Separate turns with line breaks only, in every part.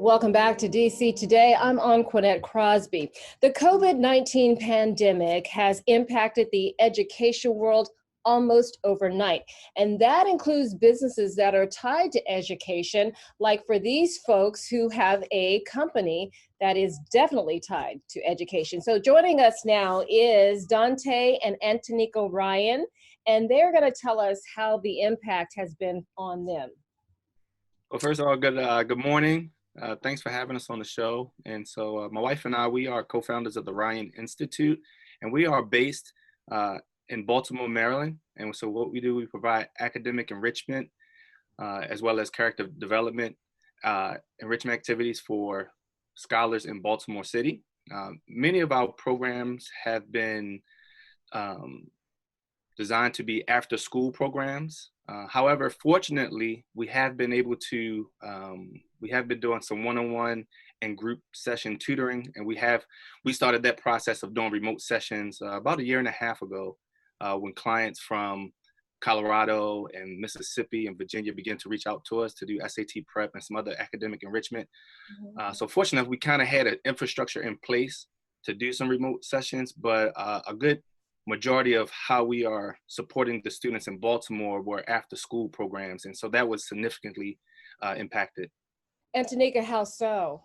Welcome back to DC Today. I'm Anquinette Crosby. The COVID-19 pandemic has impacted the education world almost overnight, and that includes businesses that are tied to education, like for these folks who have a company that is definitely tied to education. So joining us now is Dante and Antonika Ryan, and they're going to tell us how the impact has been on them.
Well, first of all, good morning. Thanks for having us on the show. And so my wife and I, we are co-founders of the Ryan Institute, and we are based in Baltimore, Maryland. And so what we do, we provide academic enrichment as well as character development, enrichment activities for scholars in Baltimore City. Many of our programs have been designed to be after school programs. However, fortunately, we have been able to, we have been doing some one-on-one and group session tutoring, and we started that process of doing remote sessions about a year and a half ago when clients from Colorado and Mississippi and Virginia began to reach out to us to do SAT prep and some other academic enrichment. So fortunately, we kind of had an infrastructure in place to do some remote sessions, but a good majority of how we are supporting the students in Baltimore were after school programs. And so that was significantly impacted.
Antonika, how so?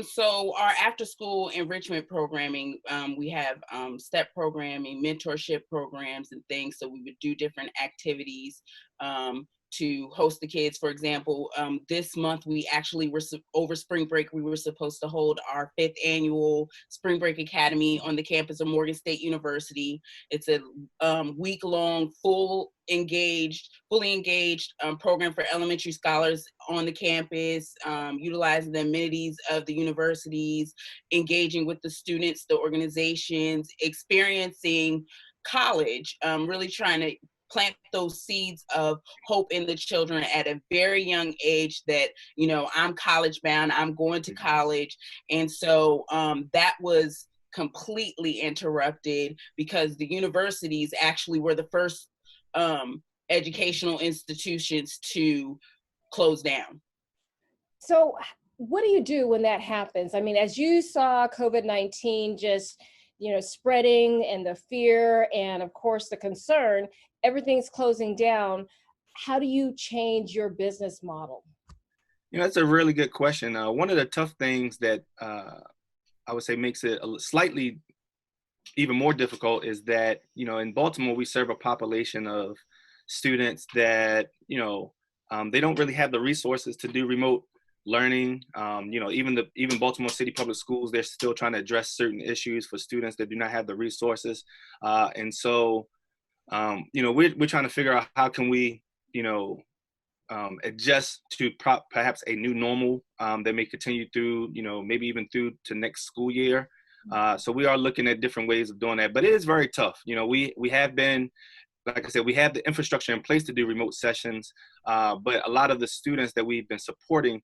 So our after school enrichment programming, we have step programming, mentorship programs and things. So we would do different activities to host the kids. For example, this month we actually were over spring break, we were supposed to hold our 5th annual Spring Break Academy on the campus of Morgan State University. It's a week-long, fully engaged program for elementary scholars on the campus, utilizing the amenities of the universities, engaging with the students, the organizations, experiencing college, really trying to plant those seeds of hope in the children at a very young age that, you know, I'm college bound, I'm going to college. And so that was completely interrupted because the universities actually were the first educational institutions to close down.
So what do you do when that happens? I mean, as you saw COVID-19 just, spreading, and the fear and of course the concern, everything's closing down. How do you change your business model?
That's a really good question. One of the tough things that I would say makes it slightly even more difficult is that, in Baltimore, we serve a population of students that, they don't really have the resources to do remote learning. Even Baltimore City Public Schools, they're still trying to address certain issues for students that do not have the resources. And so, we're trying to figure out how can we, adjust to perhaps a new normal that may continue through, maybe even through to next school year. So we are looking at different ways of doing that, but it is very tough. We have been, like I said, we have the infrastructure in place to do remote sessions, but a lot of the students that we've been supporting,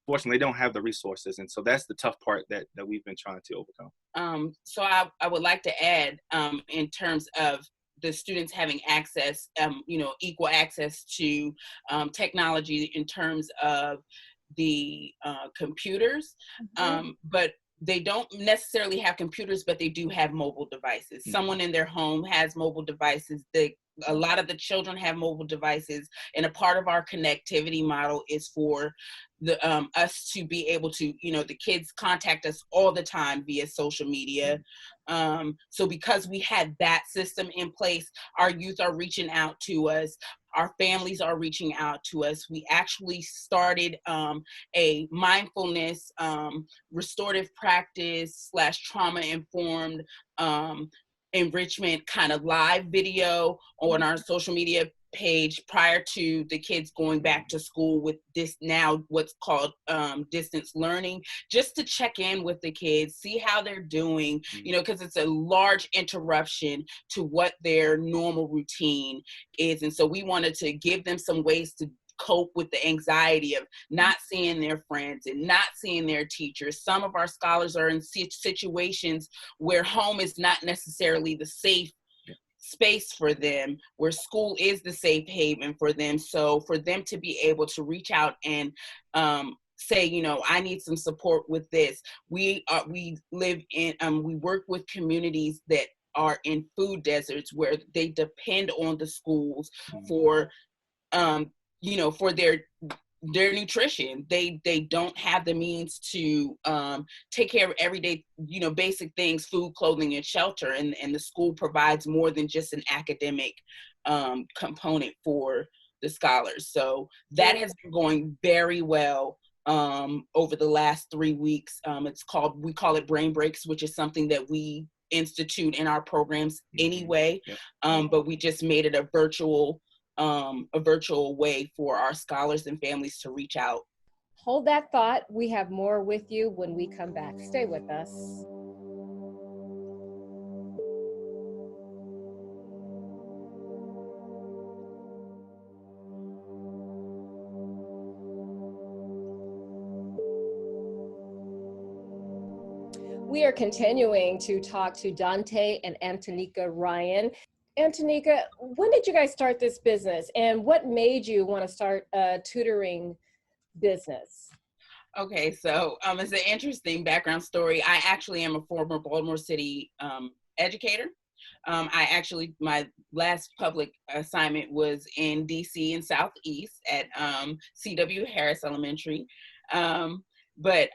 unfortunately, they don't have the resources. And so that's the tough part that we've been trying to overcome.
So I would like to add, in terms of the students having access, equal access to technology in terms of the computers, but they don't necessarily have computers, but they do have mobile devices. Someone in their home has mobile devices. A lot of the children have mobile devices, and a part of our connectivity model is for us to be able to, the kids contact us all the time via social media. So because we had that system in place, our youth are reaching out to us. Our families are reaching out to us. We actually started a mindfulness, restorative practice / trauma-informed enrichment kind of live video on our social media page prior to the kids going back to school with this now what's called distance learning, just to check in with the kids, see how they're doing, because it's a large interruption to what their normal routine is. And so we wanted to give them some ways to cope with the anxiety of not seeing their friends and not seeing their teachers. Some of our scholars are in situations where home is not necessarily the safe space for them, where school is the safe haven for them. So for them to be able to reach out and say, you know, I need some support with this. We live in, we work with communities that are in food deserts where they depend on the schools for, you know, for their nutrition. They don't have the means to take care of everyday, you know, basic things, food, clothing, and shelter. And the school provides more than just an academic component for the scholars. So that has been going very well over the last 3 weeks. We call it Brain Breaks, which is something that we institute in our programs anyway. But we just made it a virtual way for our scholars and families to reach out.
Hold that thought. We have more with you when we come back. Stay with us. We are continuing to talk to Dante and Antonika Ryan. Antonika, when did you guys start this business, and what made you want to start a tutoring business?
Okay, so it's an interesting background story. I actually am a former Baltimore City educator. My last public assignment was in DC and Southeast at C.W. Harris Elementary. But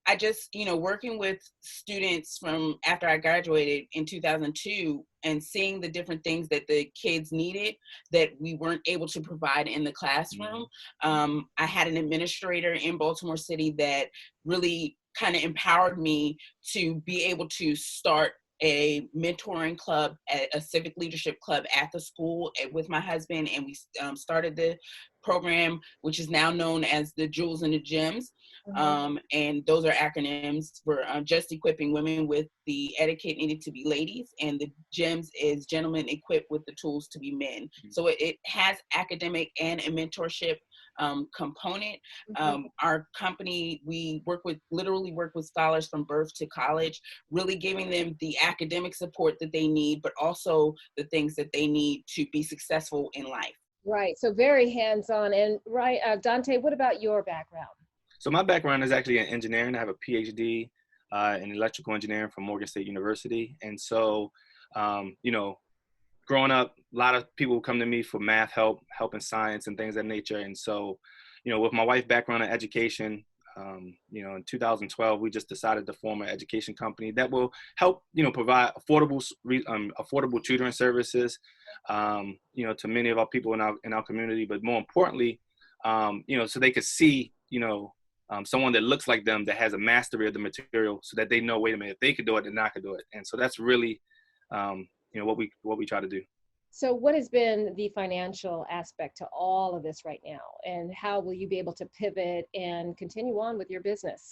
I just, you know, working with students from after I graduated in 2002 and seeing the different things that the kids needed that we weren't able to provide in the classroom. I had an administrator in Baltimore City that really kind of empowered me to be able to start a mentoring club, a civic leadership club at the school with my husband. And we started the program, which is now known as the Jewels and the Gems. And those are acronyms for just equipping women with the etiquette needed to be ladies, and the GEMS is gentlemen equipped with the tools to be men. So it has academic and a mentorship component. Our company, we literally work with scholars from birth to college, really giving them the academic support that they need, but also the things that they need to be successful in life.
Right, so very hands-on. And Dante, what about your background?
So my background is actually in engineering. I have a PhD in electrical engineering from Morgan State University. And so, you know, growing up, a lot of people would come to me for math help in science and things of that nature. And so, you know, with my wife's background in education, you know, in 2012, we just decided to form an education company that will help, you know, provide affordable tutoring services, you know, to many of our people in our community. But more importantly, you know, so they could see, you know, someone that looks like them that has a mastery of the material, so that they know, wait a minute, if they could do it, then I could do it. And so that's really, you know, what we try to do.
So what has been the financial aspect to all of this right now, and how will you be able to pivot and continue on with your business?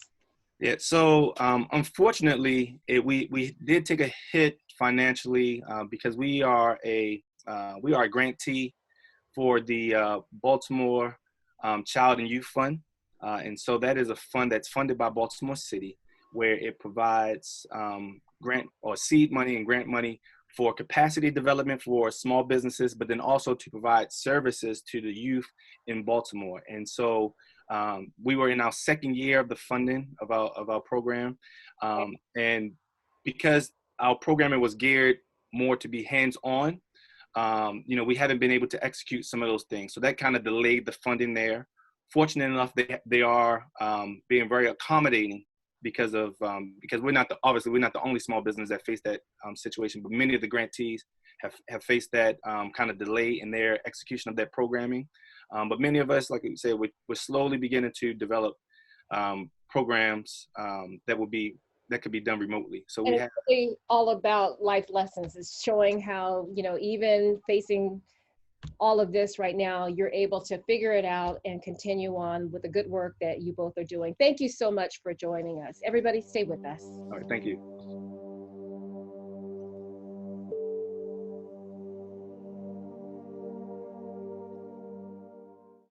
Yeah, so unfortunately, we did take a hit financially because we are a grantee for the Baltimore Child and Youth Fund. And so that is a fund that's funded by Baltimore City, where it provides grant or seed money and grant money for capacity development for small businesses, but then also to provide services to the youth in Baltimore. And so we were in our second year of the funding of our program. And because our programming was geared more to be hands-on, you know, we haven't been able to execute some of those things. So that kind of delayed the funding there. Fortunate enough, they are being very accommodating because we're not the only small business that face that situation, but many of the grantees have faced that kind of delay in their execution of that programming. But many of us, like you said, we're slowly beginning to develop programs that could be done remotely. So
and it's really all about life lessons. It's showing how, you know, even facing all of this right now, you're able to figure it out and continue on with the good work that you both are doing. Thank you so much for joining us. Everybody stay with us.
All right, thank you.